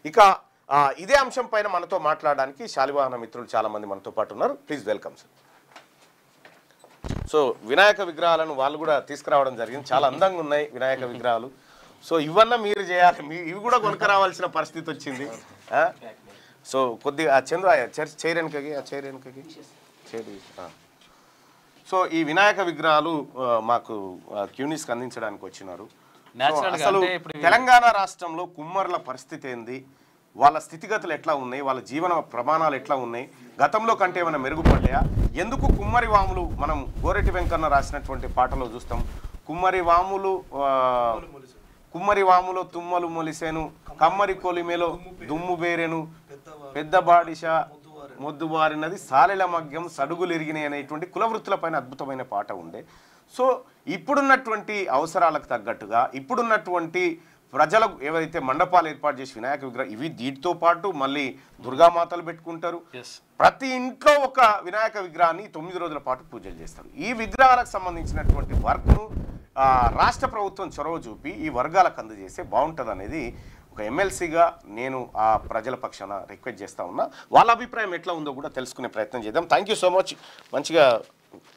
ఇక ఇదే అంశం పైన మనతో మాట్లాడడానికి శాలివాహన మిత్రులు చాలా మంది మనతో పాటు ఉన్నారు. Please welcome sir. So Vinayaka విగ్రహాలను వాళ్ళు కూడా తీసుకురావడం జరిగింది. చాలా అందంగా ఉన్నాయి వినాయక విగ్రహాలు. సో ఇవన్నా మీరు చేయాలి, ఇవి కూడా కొనుక్కరావాల్సిన పరిస్థితి వచ్చింది. సో కొద్దిగా చంద్ర చైర్ వెనుకకి చైర్ వెనుకకి చైర్. సో ఈ వినాయక విగ్రహాలు మాకు క్యూనిస్కి అందించడానికి వచ్చినారు. అసలు తెలంగాణ రాష్ట్రంలో కుమ్మర్ల పరిస్థితి ఏంది, వాళ్ళ స్థితిగతులు ఎట్లా ఉన్నాయి, వాళ్ళ జీవన ప్రమాణాలు ఎట్లా ఉన్నాయి, గతంలో కంటే ఏమైనా మెరుగుపడ్డాయా, ఎందుకు కుమ్మరి వాములు మనం గోరెటి వెంకన్న రాసినటువంటి పాటలో చూస్తాం, కుమ్మరి వాములో తుమ్మలు మొలిసేను, కమ్మరి కొలిమేలో దుమ్ము బేరెను, పెద్ద బాడిష మొద్దుబారినది, సాలెల మగ్యం సడుగులు ఎరిగినాయి అనేటువంటి కులవృత్తుల పైన అద్భుతమైన పాట ఉండే. సో ఇప్పుడున్నటువంటి అవసరాలకు తగ్గట్టుగా ఇప్పుడున్నటువంటి ప్రజలకు ఏవైతే మండపాలు ఏర్పాటు చేసి వినాయక విగ్రహం ఇవి వీటితో పాటు మళ్ళీ దుర్గామాతలు పెట్టుకుంటారు. ప్రతి ఇంట్లో ఒక వినాయక విగ్రహాన్ని 9 రోజుల పాటు పూజలు చేస్తారు. ఈ విగ్రహాలకు సంబంధించినటువంటి వర్క్ను రాష్ట్ర ప్రభుత్వం చొరవ చూపి ఈ వర్గాలకు అందజేస్తే బాగుంటుంది అనేది ఒక ఎమ్మెల్సీగా నేను ఆ ప్రజల పక్షాన రిక్వెస్ట్ చేస్తా ఉన్నా. వాళ్ళ అభిప్రాయం ఎట్లా ఉందో కూడా తెలుసుకునే ప్రయత్నం చేద్దాం. థ్యాంక్ యూ సో మచ్, మంచిగా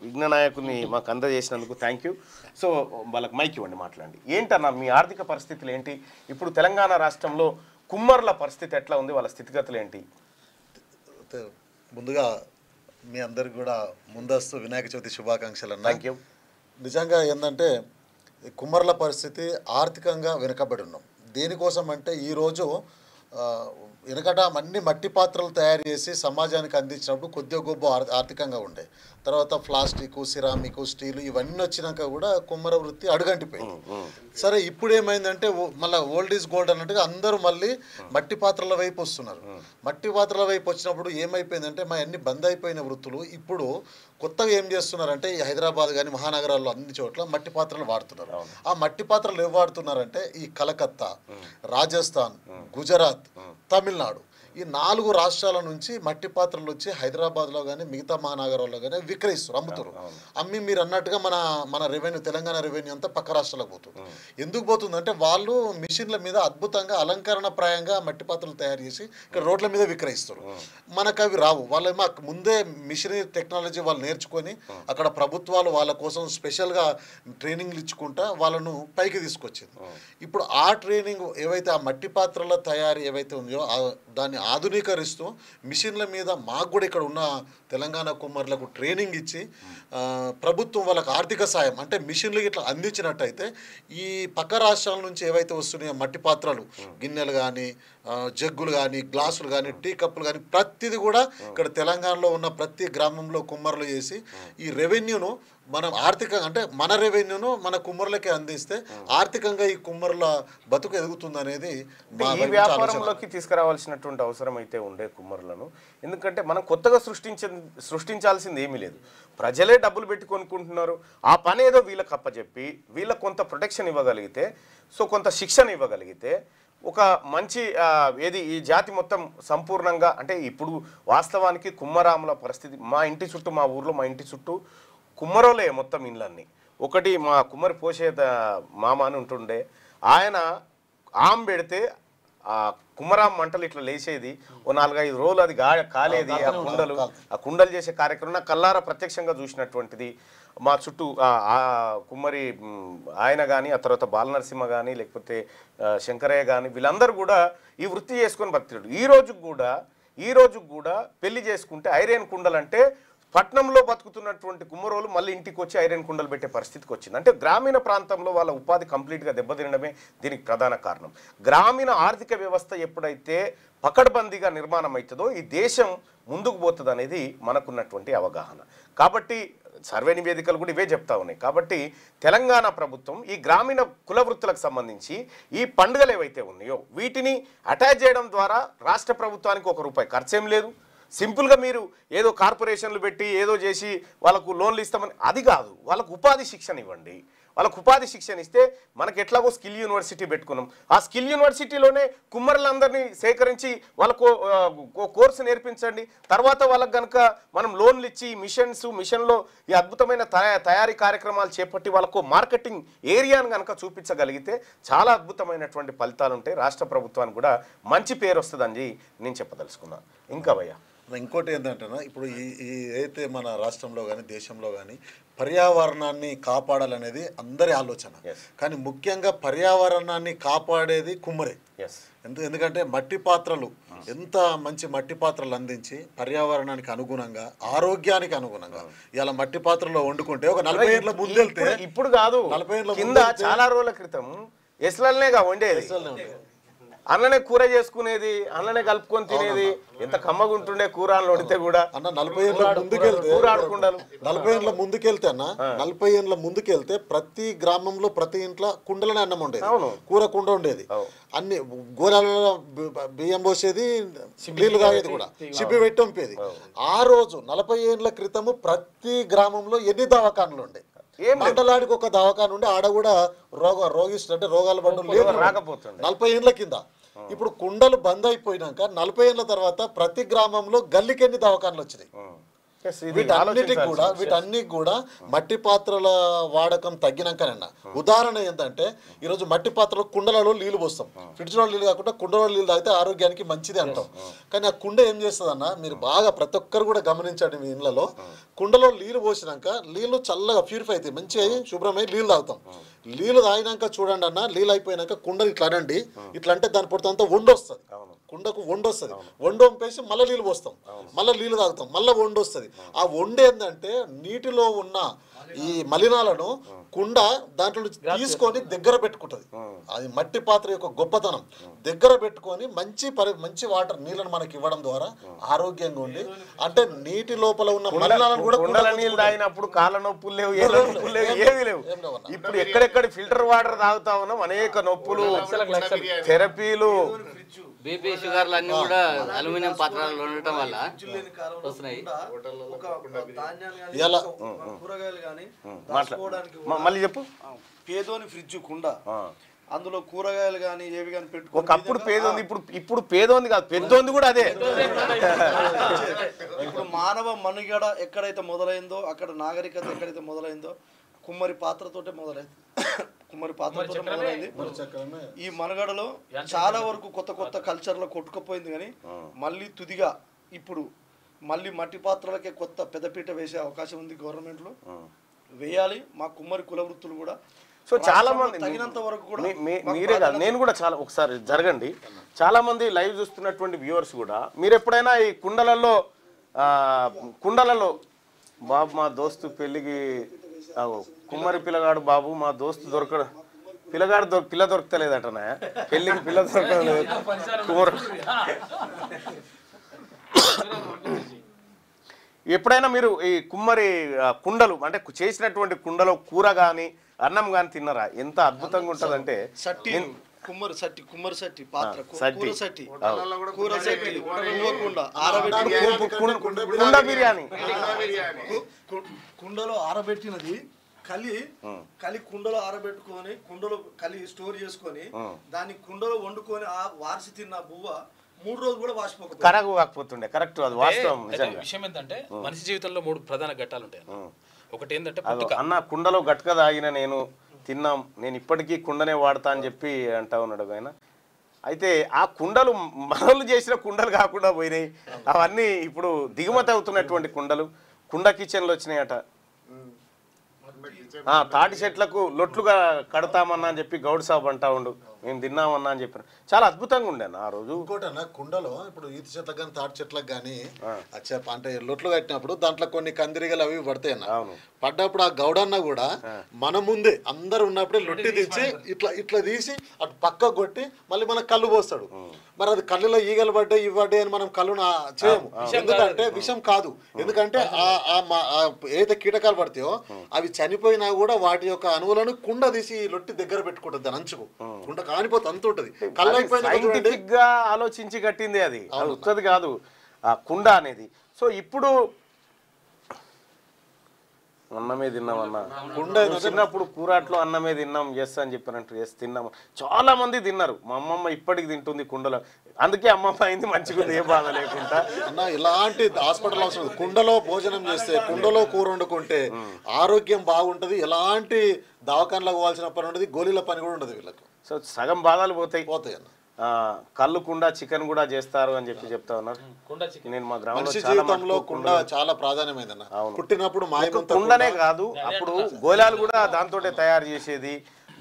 విఘ్న నాయకుని మాకు అందజేసినందుకు థ్యాంక్ యూ. సో వాళ్ళకి మైక్ ఇవ్వండి, మాట్లాడండి. ఏంటన్నా మీ ఆర్థిక పరిస్థితులు ఏంటి, ఇప్పుడు తెలంగాణ రాష్ట్రంలో కుమ్మర్ల పరిస్థితి ఎట్లా ఉంది, వాళ్ళ స్థితిగతులు ఏంటి? ముందుగా మీ అందరికి కూడా ముందస్తు వినాయక చవితి శుభాకాంక్షలు అన్న. Thank you. నిజంగా ఏంటంటే కుమ్మర్ల పరిస్థితి ఆర్థికంగా వెనుకబడి ఉన్నాం. దేనికోసం అంటే ఈరోజు వెనకట అన్ని మట్టి పాత్రలు తయారు చేసి సమాజానికి అందించినప్పుడు కొద్దిగా గొప్ప ఆర్థికంగా ఉండే. తర్వాత ప్లాస్టిక్, సిరామిక్, స్టీలు ఇవన్నీ వచ్చినాక కూడా కుమ్మర వృత్తి అడుగంటిపోయింది. సరే ఇప్పుడు ఏమైందంటే మళ్ళీ ఓల్డ్ ఈజ్ గోల్డ్ అన్నట్టుగా అందరూ మళ్ళీ మట్టి పాత్రల వైపు వస్తున్నారు. మట్టి పాత్రల వైపు వచ్చినప్పుడు ఏమైపోయిందంటే మా అన్ని బంద్ అయిపోయిన వృత్తులు ఇప్పుడు కొత్తగా ఏం చేస్తున్నారంటే ఈ హైదరాబాద్ కానీ మహానగరాల్లో అన్ని చోట్ల మట్టి పాత్రలు వాడుతున్నారు. ఆ మట్టి పాత్రలు ఏం వాడుతున్నారంటే ఈ కలకత్తా, రాజస్థాన్, గుజరాత్, తమిళనాడు ఈ 4 రాష్ట్రాల నుంచి మట్టి పాత్రలు వచ్చి హైదరాబాద్లో కానీ మిగతా మహానగరాల్లో కానీ విక్రయిస్తారు, అమ్ముతారు. అమ్మి మీరు అన్నట్టుగా మన రెవెన్యూ, తెలంగాణ రెవెన్యూ అంతా పక్క రాష్ట్రాలకు పోతుంది. ఎందుకు పోతుందంటే వాళ్ళు మిషన్ల మీద అద్భుతంగా అలంకరణప్రాయంగా మట్టి పాత్రలు తయారు చేసి ఇక్కడ రోడ్ల మీద విక్రయిస్తారు. మనకు అవి రావు. వాళ్ళు మాకు ముందే మిషనరీ టెక్నాలజీ వాళ్ళు నేర్చుకొని అక్కడ ప్రభుత్వాలు వాళ్ళ కోసం స్పెషల్గా ట్రైనింగ్లు ఇచ్చుకుంటా వాళ్ళను పైకి తీసుకొచ్చింది. ఇప్పుడు ఆ ట్రైనింగ్ ఏవైతే ఆ మట్టి పాత్రల తయారీ ఏవైతే ఉందో దాన్ని ఆధునీకరిస్తూ మిషన్ల మీద మాకు కూడా ఇక్కడ ఉన్న తెలంగాణ కుమ్మర్లకు ట్రైనింగ్ ఇచ్చి ప్రభుత్వం వాళ్ళకి ఆర్థిక సాయం అంటే మిషన్లు ఇట్లా అందించినట్టయితే ఈ పక్క రాష్ట్రాల నుంచి ఏవైతే వస్తున్నాయో మట్టి పాత్రలు, గిన్నెలు కానీ, జగ్గులు కానీ, గ్లాసులు కానీ, టీ కప్పులు కానీ ప్రతిది కూడా ఇక్కడ తెలంగాణలో ఉన్న ప్రతి గ్రామంలో కుమ్మర్లు చేసి ఈ రెవెన్యూను మనం ఆర్థికంగా అంటే మన రెవెన్యూను మన కుమ్మరులకే అందిస్తే ఆర్థికంగా ఈ కుమ్మరుల బతుకు ఎదుగుతుంది అనేది ఈ వ్యాపారంలోకి తీసుకురావాల్సినటువంటి అవసరం అయితే ఉండే కుమ్మరులను. ఎందుకంటే మనం కొత్తగా సృష్టించాల్సింది ఏమీ లేదు. ప్రజలే డబ్బులు పెట్టి కొనుక్కుంటున్నారు. ఆ పని ఏదో వీళ్ళకి అప్పచెప్పి వీళ్ళకి కొంత ప్రొటెక్షన్ ఇవ్వగలిగితే, సో కొంత శిక్షణ ఇవ్వగలిగితే ఒక మంచి ఏది ఈ జాతి మొత్తం సంపూర్ణంగా అంటే ఇప్పుడు వాస్తవానికి కుమ్మరాముల పరిస్థితి మా ఇంటి చుట్టూ, మా ఊర్లో మా ఇంటి చుట్టూ కుమ్మరోలే మొత్తం ఇళ్ళన్నీ. ఒకటి మా కుమ్మరి పోసే మామ అని ఉంటుండే, ఆయన ఆమె పెడితే ఆ కుమ్మరాం మంటలు ఇట్లా లేచేది. ఓ 4-5 రోజులు అది కాలేది. ఆ కుండలు చేసే కార్యక్రమం కల్లారా ప్రత్యక్షంగా చూసినటువంటిది. మా చుట్టూ ఆ కుమ్మరి ఆయన కానీ, ఆ తర్వాత బాలనరసింహ కానీ, లేకపోతే శంకరయ్య కానీ వీళ్ళందరూ కూడా ఈ వృత్తి చేసుకొని బతికాడు. ఈ రోజు కూడా పెళ్లి చేసుకుంటే ఐరన్ కుండలు అంటే పట్నంలో బతుకుతున్నటువంటి కుమ్మరోలు మళ్ళీ ఇంటికి వచ్చి ఐరన్ కుండలు పెట్టే పరిస్థితికి వచ్చింది. అంటే గ్రామీణ ప్రాంతంలో వాళ్ళ ఉపాధి కంప్లీట్గా దెబ్బతినడమే దీనికి ప్రధాన కారణం. గ్రామీణ ఆర్థిక వ్యవస్థ ఎప్పుడైతే పకడ్బందీగా నిర్మాణం అవుతుందో ఈ దేశం ముందుకు పోతుంది అనేది మనకున్నటువంటి అవగాహన. కాబట్టి సర్వే నివేదికలు కూడా ఇవే చెప్తా ఉన్నాయి. కాబట్టి తెలంగాణ ప్రభుత్వం ఈ గ్రామీణ కుల వృత్తులకు సంబంధించి ఈ పండుగలు ఏవైతే ఉన్నాయో వీటిని అటాచ్ చేయడం ద్వారా రాష్ట్ర ప్రభుత్వానికి ₹1 ఖర్చేం లేదు. సింపుల్గా మీరు ఏదో కార్పొరేషన్లు పెట్టి ఏదో చేసి వాళ్ళకు లోన్లు ఇస్తామని అది కాదు. వాళ్ళకు ఉపాధి శిక్షణ ఇవ్వండి. వాళ్ళకు ఉపాధి శిక్షణ ఇస్తే మనకి ఎట్లాగో స్కిల్ యూనివర్సిటీ పెట్టుకున్నాం. ఆ స్కిల్ యూనివర్సిటీలోనే కుమ్మరులందరినీ సేకరించి వాళ్ళకు కోర్సు నేర్పించండి. తర్వాత వాళ్ళకు కనుక మనం లోన్లు ఇచ్చి మిషన్లో ఈ అద్భుతమైన తయారీ కార్యక్రమాలు చేపట్టి వాళ్ళకు మార్కెటింగ్ ఏరియాను కనుక చూపించగలిగితే చాలా అద్భుతమైనటువంటి ఫలితాలు ఉంటాయి. రాష్ట్ర ప్రభుత్వానికి కూడా మంచి పేరు వస్తుందని నేను చెప్పదలుచుకున్నాను. ఇంకా భయ్యా ఇంకోటి ఏంటంటే ఇప్పుడు ఈ అయితే మన రాష్ట్రంలో కానీ దేశంలో కానీ పర్యావరణాన్ని కాపాడాలనేది అందరి ఆలోచన. కానీ ముఖ్యంగా పర్యావరణాన్ని కాపాడేది కుమ్మరే. ఎందుకంటే మట్టి పాత్రలు ఎంత మంచి మట్టి పాత్రలు అందించి పర్యావరణానికి అనుగుణంగా ఆరోగ్యానికి అనుగుణంగా ఇలా మట్టి పాత్రలో వండుకుంటే ఒక 40 ఏళ్ళ ముందు వెళ్తే ఇప్పుడు కాదు 40 ఏళ్ళ కింద చాలా రోజుల క్రితం ఎస్లనేగా వండేది. అన్ననే కూర చేసుకునేది, అన్ననే కలుపుకొని తినేది. ఎంత కమ్మగా ఉంటుండే కూరలు వండితే కూడా. అన్న 40 ఏళ్ళ ముందుకెళ్తే 40 ఏళ్ళ ముందుకెళ్తే అన్న 40 ఏళ్ళ ముందుకెళ్తే ప్రతి గ్రామంలో ప్రతి ఇంట్లో కుండలనే అన్నం ఉండేది, కూర కుండ ఉండేది. అన్ని గోళాలలో బియ్యం పోసేది, నీళ్లు తాగేది కూడా చిప్పి పెట్టి పంపేది. ఆ రోజు 40 ఏళ్ళ క్రితము ప్రతి గ్రామంలో ఎన్ని దవాఖానలు ఉండే, మండలానికి ఒక దవాఖాన ఉండే. ఆడ కూడా రోగిస్తుంటే రోగాల బండ్లు రాకపోతుంది 40 ఏళ్ళ కింద. ఇప్పుడు కుండలు బంద్ అయిపోయినాక 40 ఏళ్ళ తర్వాత ప్రతి గ్రామంలో గల్లికి ఎన్ని దవాఖానలు వచ్చినాయి. వీటన్నిటికి కూడా మట్టి పాత్రల వాడకం తగ్గినాకనన్నా. ఉదాహరణ ఏంటంటే ఈరోజు మట్టి పాత్రలో కుండలలో నీళ్లు పోస్తాం, ఫ్రిడ్జ్లో నీళ్ళు కాకుండా కుండలో నీళ్ళు తాగితే ఆరోగ్యానికి మంచిది అంటాం. కానీ ఆ కుండ ఏం చేస్తుందన్న, మీరు బాగా ప్రతి ఒక్కరు కూడా గమనించండి. మీ ఇళ్లలో కుండలో నీళ్లు పోసినాక నీళ్లు చల్లగా ప్యూరిఫై అవుతాయి, మంచిగా శుభ్రమై నీళ్ళు తాగుతాం. నీళ్ళు తాగినాక చూడండి అన్న, నీళ్ళు అయిపోయినాక కుండలు ఇట్లా అనండి, ఇట్లా అంటే దాని పొడుతంతా వండొస్తుంది. కుండకు వండొస్తుంది, వంపేసి మళ్ళీ నీళ్ళు పోస్తాం, మళ్ళీ నీళ్ళు తాగుతాం, మళ్ళీ వండొస్తుంది. ఆ వండేందంటే నీటిలో ఉన్న ఈ మలినాలను కుండ దాంట్లో తీసుకొని దగ్గర పెట్టుకుంటుంది. అది మట్టి పాత్ర యొక్క గొప్పతనం. దగ్గర పెట్టుకొని మంచి వాటర్ నీళ్ళను మనకి ఇవ్వడం ద్వారా ఆరోగ్యంగా ఉండి, అంటే నీటి లోపల ఉన్న మలినాలను కూడా కుండల నీళ్ళు తాగినప్పుడు కాళ్ళ నొప్పులు లేవు, ఏ నొప్పులు లేవు, ఏవి లేవు. ఇప్పుడు ఎక్కడెక్కడ ఫిల్టర్ వాటర్ తాగుతా ఉన్నాం, అనేక నొప్పులు, థెరపీలు, బీపీ షుగర్లు అన్ని కూడా అల్యూమినియం పాత్రలు ఉండటం వల్ల వస్తున్నాయి. కూరగాయలు కానీ మళ్ళీ చెప్పు. పేదోని ఫ్రిడ్జ్ కుండ, అందులో కూరగాయలు కానీ ఏవి కానీ పెట్టుకో. ఒకప్పుడు పేదోంది, ఇప్పుడు పేదోంది కాదు, పెద్దోంది కూడా అదే. ఇప్పుడు మానవ మనుగడ ఎక్కడైతే మొదలైందో, అక్కడ నాగరికత ఎక్కడైతే మొదలైందో కుమ్మరి పాత్రతోటే మొదలైంది. కుమ్మరి పాత్రతో మొదలైంది. ఈ మనుగడలో చాలా వరకు కొత్త కల్చర్లో కొట్టుకుపోయింది. కానీ మళ్ళీ తుదిగా ఇప్పుడు మళ్ళీ మట్టి పాత్రలకే కొత్త పెద్దపీట వేసే అవకాశం ఉంది గవర్నమెంట్లో, వేయాలి. మా కుమ్మరి కుల వృత్తులు కూడా సో చాలా మంది తగినంత వరకు కూడా మీరే కాదు, నేను కూడా చాలా ఒకసారి జరగండి. చాలా మంది లైవ్ చూస్తున్నటువంటి వ్యూవర్స్ కూడా మీరు ఎప్పుడైనా ఈ కుండలలో బాబు మా దోస్తు పెళ్ళికి కుమ్మరి పిల్లగాడు బాబు మా దోస్తు పిల్ల దొరకలేదటనా, పెళ్ళికి పిల్ల దొరకలేదు కుమ్మరు. ఎప్పుడైనా మీరు ఈ కుమ్మరి కుండలు అంటే చేసినటువంటి కుండలో కూర కానీ అన్నం కానీ తిన్నారా? ఎంత అద్భుతంగా ఉంటుందంటే కుమ్మరి సట్టి పాత్ర, కుండ బిర్యానీ, కుండలో ఆరబెట్టినది కలి కుండలో ఆరబెట్టుకొని కుండలో కలి స్టోర్ చేసుకొని దాన్ని కుండలో వండుకొని ఆ వార్సి తిన్న బువ్వ 3 రోజులు కూడా వాసిపోతుంది, కరగు కాకపోతుండే. కరెక్ట్, అది వాస్తవం. విషయం ఏంటంటే మనిషి జీవితంలో 3 ప్రధాన ఘట్టాలు ఉంటాయి. ఒకటి ఏంటంటే అన్న కుండలో గట్క తాగిన నేను తిన్నాం, నేను ఇప్పటికీ కుండనే వాడతా అని చెప్పి అంటా ఉన్నాడు ఆయన. అయితే ఆ కుండలు మనలు చేసిన కుండలు కాకుండా పోయినాయి. అవన్నీ ఇప్పుడు దిగుమతి అవుతున్నటువంటి కుండలు, కుండ కిచెన్లు వచ్చినాయట. తాటి చెట్లకు లొట్లుగా కడతామన్నా అని చెప్పి గౌడ్ సాబ్ అంటా ఉండు, మేము తిన్నామన్నా అని చెప్పాను. చాలా అద్భుతంగా ఉండే ఆ రోజు. ఇంకోటన్నా కుండలో ఇప్పుడు ఈత చెట్లకు కానీ తాటి చెట్లకు కానీ అంటే లొట్లు కట్టినప్పుడు దాంట్లో కొన్ని కందిరిగలు అవి పడతాయి అన్న. పడ్డప్పుడు ఆ గౌడన్న కూడా మన ముందే అందరు ఉన్నప్పుడే లొట్టి తెచ్చి ఇట్లా తీసి అటు పక్క కొట్టి మళ్ళీ మనకు కళ్ళు పోస్తాడు. మరి అది కళ్ళులో ఈగలు పడ్డాయి ఇవ్వడ్డాయి అని మనం కళ్ళును చేయము, ఎందుకంటే విషం కాదు. ఎందుకంటే ఏదైతే కీటకాలు పడతాయో అవి చనిపోయినా కూడా వాటి యొక్క అణువులను కుండ తీసి లొట్టి దగ్గర పెట్టుకుంటుంది, దాని అంచుకు కుండ కానిపోతే అంత ఉంటుంది. సైంటిఫిక్ గా ఆలోచించి కట్టింది అది, వస్తుంది కాదు ఆ కుండ అనేది. సో ఇప్పుడు అన్నమే తిన్నామన్నా చిన్నప్పుడు కూరాట్లో అన్నమే తిన్నాం ఎస్ అని చెప్పారంటారు ఎస్ తిన్నాము చాలా మంది తిన్నారు మా అమ్మమ్మ ఇప్పటికి తింటుంది కుండలో అందుకే అమ్మమ్మ అయింది మంచిగా ఉంది ఏ బాధ లేకుండా అన్న ఇలాంటి హాస్పిటల్ అవసరం కుండలో భోజనం చేస్తే కుండలో కూర వండుకుంటే ఆరోగ్యం బాగుంటది ఎలాంటి దవాఖానలకు పోవాల్సిన పని ఉండదు గోళీల పని కూడా ఉండదు వీళ్ళకి సో సగం బాధలు పోతాయి అన్న కళ్ళు కుండ చికెన్ కూడా చేస్తారు అని చెప్పి చెప్తా ఉన్నారు నేను మా గ్రామంలో జీవితంలో కుండ చాలా ప్రాధాన్యమైందన్న పుట్టినప్పుడు కుండనే కాదు అప్పుడు గోళాలు కూడా దాంతోటే తయారు చేసేది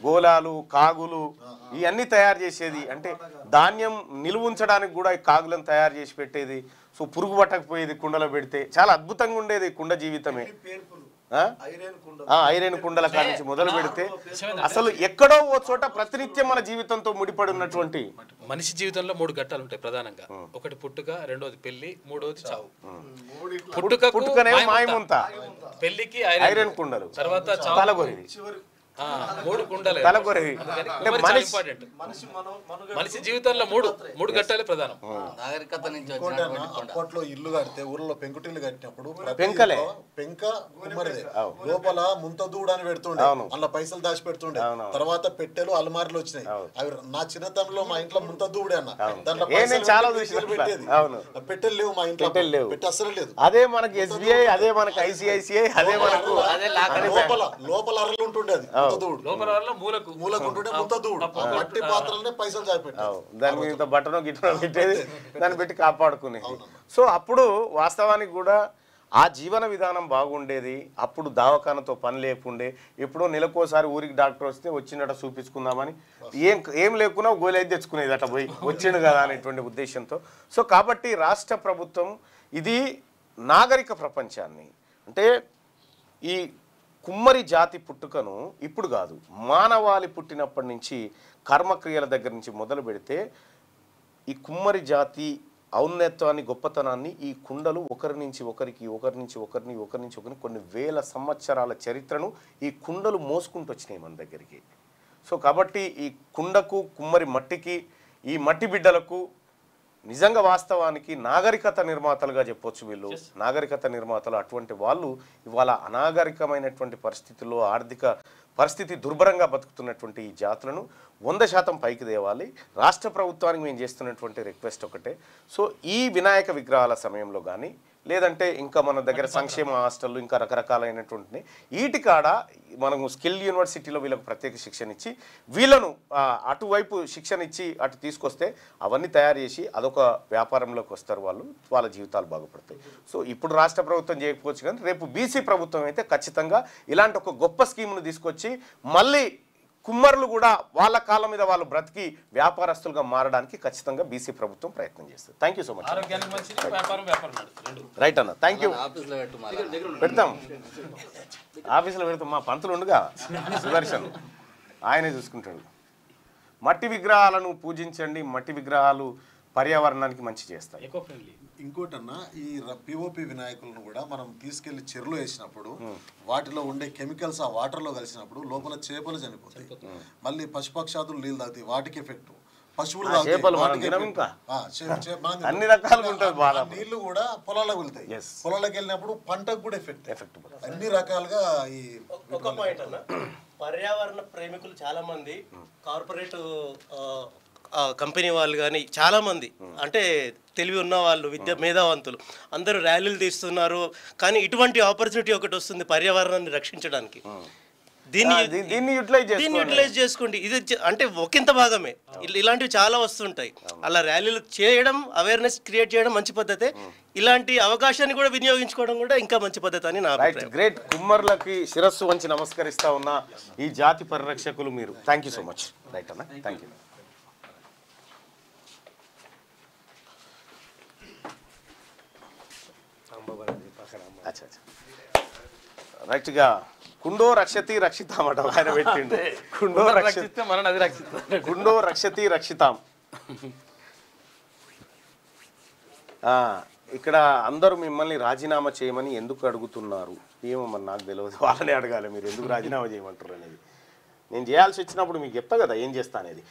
గోళాలు కాగులు ఇవన్నీ తయారు చేసేది అంటే ధాన్యం నిలువ ఉంచడానికి కూడా ఈ కాగులను తయారు చేసి పెట్టేది సో పురుగు పట్టకపోయేది కుండలో పెడితే చాలా అద్భుతంగా ఉండేది కుండ జీవితమే ఐరన్ కుండల కాడి నుంచి మొదలు పెడితే అసలు ఎక్కడో ఓ చోట ప్రతినిత్యం మన జీవితంతో ముడిపడి ఉన్నటువంటి మనిషి జీవితంలో 3 ఘట్టాలు ఉంటాయి ప్రధానంగా ఒకటి పుట్టుక రెండోది పెళ్లి మూడోది చావు పుట్టుకనే మాయముంత పెళ్లికి ఐరన్ కుండలు తర్వాత తలగొరి 3 కుండలు తలగొరి మనిషి జీవితంలో మూడు ఘట్టాలే ప్రధానం నాగరికత నుంచి అప్పట్లో ఇల్లు కడితే ఊర్లో పెంకుటిల్లు కట్టినప్పుడు పెంకలే పెంక కుమ్మరిదే లోపల ముంత దూడ అని పెడుతుండే అందులో పైసలు దాచి పెడుతుండే తర్వాత పెట్టెలు అలమారీలు వచ్చినాయి అవి నా చిన్నతనంలో మా ఇంట్లో ముంత దూడే అన్న దాంట్లో చాలా పెట్టేది పెట్టెలు లేవు మా ఇంట్లో పెట్టి అసలు లేదు అదే మనకి ఎస్బీఐ అదే మనకి ఐసిఐసిఐ అదే మనకు లోపల అరలు ఉంటుండే అది మట్టి పాత్రలనే పైసలు దాచిపెట్టారు దాని మీద బట్టనో గిట్టనో పెట్టేది దాన్ని పెట్టి కాపాడుకునేది సో అప్పుడు వాస్తవానికి కూడా ఆ జీవన విధానం బాగుండేది అప్పుడు దవాఖానతో పని లేకుండే ఎప్పుడో నెలకోసారి ఊరికి డాక్టర్ వస్తే వచ్చినట్ట చూపించుకుందామని ఏం లేకున్నా గోలి అయితే తెచ్చుకునేది అట్లా పోయి వచ్చిండు కదా అనేటువంటి ఉద్దేశంతో సో కాబట్టి రాష్ట్ర ప్రభుత్వం ఇది నాగరిక ప్రపంచాన్ని అంటే ఈ కుమ్మరి జాతి పుట్టుకను ఇప్పుడు కాదు మానవాళి పుట్టినప్పటి నుంచి కర్మక్రియల దగ్గర నుంచి మొదలు పెడితే ఈ కుమ్మరి జాతి ఔన్నత్యాన్ని గొప్పతనాన్ని ఈ కుండలు ఒకరి నుంచి ఒకరిని కొన్ని వేల సంవత్సరాల చరిత్రను ఈ కుండలు మోసుకుంటూ వచ్చినాయి మన దగ్గరికి సో కాబట్టి ఈ కుండకు కుమ్మరి మట్టికి ఈ మట్టి బిడ్డలకు నిజంగా వాస్తవానికి నాగరికత నిర్మాతలుగా చెప్పొచ్చు వీళ్ళు నాగరికత నిర్మాతలు అటువంటి వాళ్ళు ఇవాళ అనాగరికమైనటువంటి పరిస్థితుల్లో ఆర్థిక పరిస్థితి దుర్భరంగా బతుకుతున్నటువంటి ఈ జాతులను 100% పైకి తేవాలి రాష్ట్ర ప్రభుత్వానికి మేము చేస్తున్నటువంటి రిక్వెస్ట్ ఒకటే సో ఈ వినాయక విగ్రహాల సమయంలో కానీ లేదంటే ఇంకా మన దగ్గర సంక్షేమ హాస్టళ్ళు ఇంకా రకరకాలైనటువంటి వీటికాడ మనము స్కిల్ యూనివర్సిటీలో వీళ్ళకు ప్రత్యేక శిక్షణ ఇచ్చి వీళ్ళను అటువైపు శిక్షణ ఇచ్చి అటు తీసుకొస్తే అవన్నీ తయారు చేసి అదొక వ్యాపారంలోకి వస్తారు వాళ్ళ జీవితాలు బాగుపడతాయి సో ఇప్పుడు రాష్ట్ర ప్రభుత్వం చేయకపోవచ్చు కానీ రేపు బీసీ ప్రభుత్వం అయితే ఖచ్చితంగా ఇలాంటి ఒక గొప్ప స్కీమ్ను తీసుకొచ్చి మళ్ళీ కుమ్మరులు కూడా వాళ్ళ కాళ్ళ మీద వాళ్ళు బ్రతికి వ్యాపారస్తులుగా మారడానికి ఖచ్చితంగా బీసీ ప్రభుత్వం ప్రయత్నం చేస్తుంది thank you so much right అన్న థ్యాంక్ యూ పెడతాం ఆఫీసులో పెడతాం మా పంతులు ఉండగా సుదర్శన్ ఆయనే చూసుకుంటాడు మట్టి విగ్రహాలను పూజించండి మట్టి విగ్రహాలు పర్యావరణానికి మంచి చేస్తాయి ఇంకోటన్నా ఈ పిఓపి వినాయకులను కూడా మనం తీసుకెళ్లి చెరువులో వేసినప్పుడు వాటిలో ఉండే కెమికల్స్ ఆ వాటర్లో కలిసినప్పుడు లోపల చేపలు చనిపోతాయి మళ్ళీ పశుపక్షాదులు నీళ్ళు తాగుతాయి వాటికి ఎఫెక్ట్ పశువులు అన్ని రకాలుగా ఉంటుంది నీళ్లు కూడా పొలాలకు వెళ్తాయి పొలాలకు వెళ్ళినప్పుడు పంటకు కూడా ఎఫెక్ట్ అన్ని రకాలుగా ఈ ఒక పాయింట్ అన్న పర్యావరణ ప్రేమికులు చాలా మంది కార్పొరేట్ కంపెనీ వాళ్ళు కానీ చాలామంది అంటే తెలివి ఉన్న వాళ్ళు మేధావంతులు అందరూ ర్యాలీలు తీస్తున్నారు కానీ ఇటువంటి ఆపర్చునిటీ ఒకటి వస్తుంది పర్యావరణాన్ని రక్షించడానికి దీన్ని యూటిలైజ్ చేసుకోండి ఇది అంటే ఒకంత భాగమే ఇలాంటివి చాలా వస్తుంటాయి అలా ర్యాలీలు చేయడం అవేర్నెస్ క్రియేట్ చేయడం మంచి పద్ధతే ఇలాంటి అవకాశాన్ని కూడా వినియోగించుకోవడం కూడా ఇంకా మంచి పద్ధతి అని నా అభిప్రాయం గ్రేట్ కుమ్మర్లకి శిరస్సు వంచి నమస్కరిస్తా ఉన్న ఈ జాతి పరిరక్షకులు మీరు thank you so much right అన్న థ్యాంక్ యూ రైట్గా కుండో రక్షతి రక్షితామట ఆయన పెట్టిండు కుండో రక్షతి రక్షితాం ఇక్కడ అందరూ మిమ్మల్ని రాజీనామా చేయమని ఎందుకు అడుగుతున్నారు ఏమో మరి నాకు తెలియదు వాళ్ళని అడగాలి మీరు ఎందుకు రాజీనామా చేయమంటారు అనేది నేను చేయాల్సి వచ్చినప్పుడు మీకు చెప్తా కదా ఏం చేస్తా అనేది